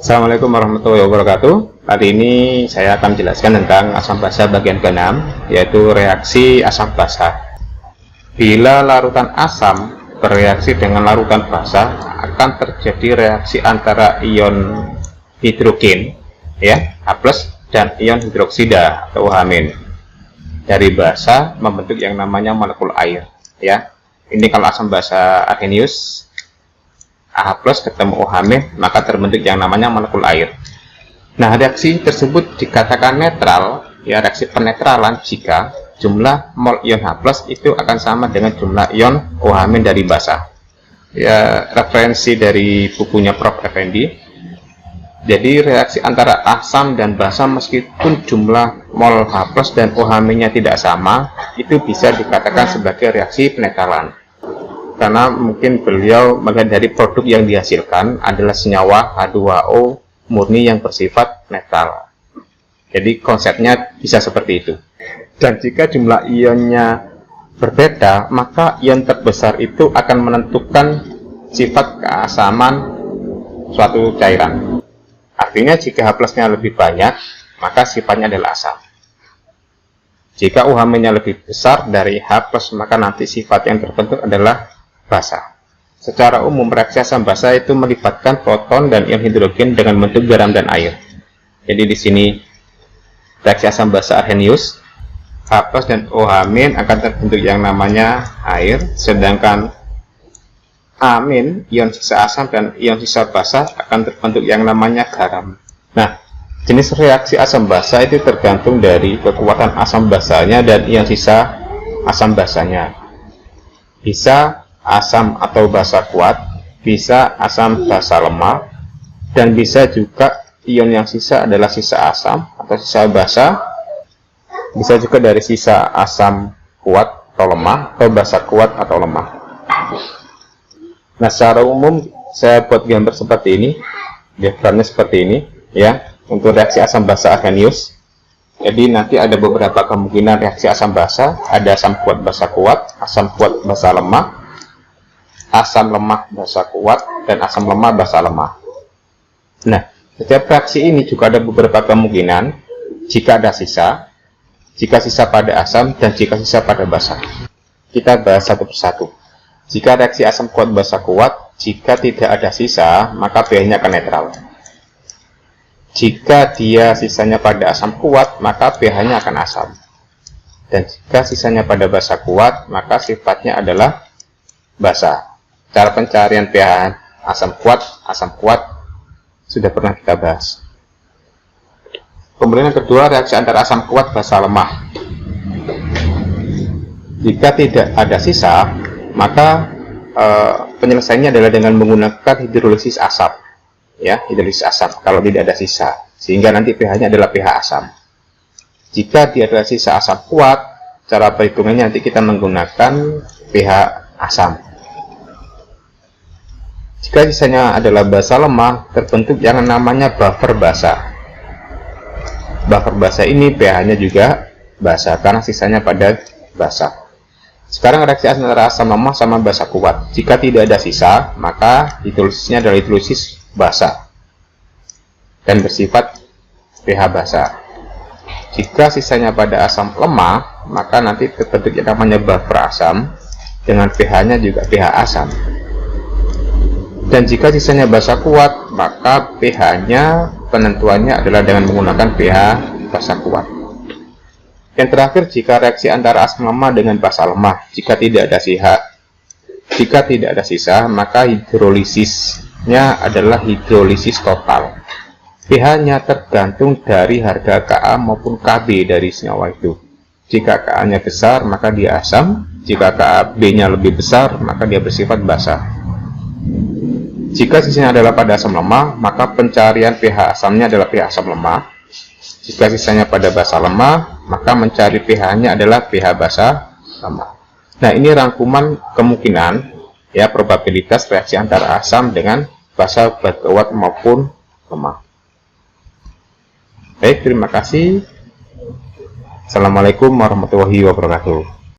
Assalamualaikum warahmatullahi wabarakatuh. Kali ini saya akan menjelaskan tentang asam basa bagian ke-6, yaitu reaksi asam basa. Bila larutan asam bereaksi dengan larutan basa, akan terjadi reaksi antara ion hidrogen, ya, H+, dan ion hidroksida atau OH- dari basa membentuk yang namanya molekul air, ya. Ini kalau asam basa arsenius AH+ ketemu OH- maka terbentuk yang namanya molekul air. Nah, reaksi tersebut dikatakan netral, ya, reaksi penetralan jika jumlah mol ion H+ itu akan sama dengan jumlah ion OH- dari basa. Ya, referensi dari bukunya Prof. Effendi. Jadi reaksi antara asam dan basa meskipun jumlah mol H+ dan OH- tidak sama, itu bisa dikatakan sebagai reaksi penetralan. Karena mungkin beliau melihat dari produk yang dihasilkan adalah senyawa H2O murni yang bersifat netral. Jadi konsepnya bisa seperti itu. Dan jika jumlah ionnya berbeda, maka ion terbesar itu akan menentukan sifat keasaman suatu cairan. Artinya jika H+-nya lebih banyak, maka sifatnya adalah asam. Jika OH-nya lebih besar dari H+, maka nanti sifat yang terbentuk adalah basa. Secara umum reaksi asam basa itu melibatkan proton dan ion hidrogen dengan bentuk garam dan air. Jadi di sini reaksi asam basa arsenius, H+ dan OH- akan terbentuk yang namanya air, sedangkan amin, ion sisa asam dan ion sisa basa akan terbentuk yang namanya garam. Nah, jenis reaksi asam basa itu tergantung dari kekuatan asam basanya dan ion sisa asam basanya. Bisa asam atau basa kuat, bisa asam basa lemah, dan bisa juga ion yang sisa adalah sisa asam atau sisa basa, bisa juga dari sisa asam kuat atau lemah, atau basa kuat atau lemah. Nah, secara umum saya buat gambar seperti ini, diagramnya seperti ini, ya, untuk reaksi asam basa arsenius. Jadi nanti ada beberapa kemungkinan reaksi asam basa, ada asam kuat basa kuat, asam kuat basa lemah, asam lemah basa kuat, dan asam lemah basa lemah. Nah, setiap reaksi ini juga ada beberapa kemungkinan jika ada sisa, jika sisa pada asam, dan jika sisa pada basa. Kita bahas satu persatu. Jika reaksi asam kuat basa kuat, jika tidak ada sisa, maka pH-nya akan netral. Jika dia sisanya pada asam kuat, maka pH-nya akan asam. Dan jika sisanya pada basa kuat, maka sifatnya adalah basa. Cara pencarian pH asam kuat sudah pernah kita bahas. Kemudian yang kedua, reaksi antara asam kuat basa lemah. Jika tidak ada sisa, maka penyelesaiannya adalah dengan menggunakan hidrolisis asam, ya, hidrolisis asam kalau tidak ada sisa, sehingga nanti pH-nya adalah pH asam. Jika dia adalah sisa asam kuat, cara perhitungannya nanti kita menggunakan pH asam. Jika sisanya adalah basa lemah, terbentuk yang namanya buffer basa. Buffer basa ini pH-nya juga basa karena sisanya pada basa. Sekarang reaksi antara asam lemah sama basa kuat. Jika tidak ada sisa, maka hidrolisisnya adalah hidrolisis basa dan bersifat pH basa. Jika sisanya pada asam lemah, maka nanti terbentuk yang namanya buffer asam dengan pH-nya juga pH asam. Dan jika sisanya basa kuat, maka pH-nya penentuannya adalah dengan menggunakan pH basa kuat. Yang terakhir, jika reaksi antara asam lemah dengan basa lemah, jika tidak ada sisa, maka hidrolisisnya adalah hidrolisis total. pH-nya tergantung dari harga Ka maupun Kb dari senyawa itu. Jika Ka-nya besar, maka dia asam. Jika Kb-nya lebih besar, maka dia bersifat basa. Jika sisanya adalah pada asam lemah, maka pencarian pH asamnya adalah pH asam lemah. Jika sisanya pada basa lemah, maka mencari pH-nya adalah pH basa lemah. Nah, ini rangkuman kemungkinan, ya, probabilitas reaksi antara asam dengan basa baik kuat maupun lemah. Baik, terima kasih. Assalamualaikum warahmatullahi wabarakatuh.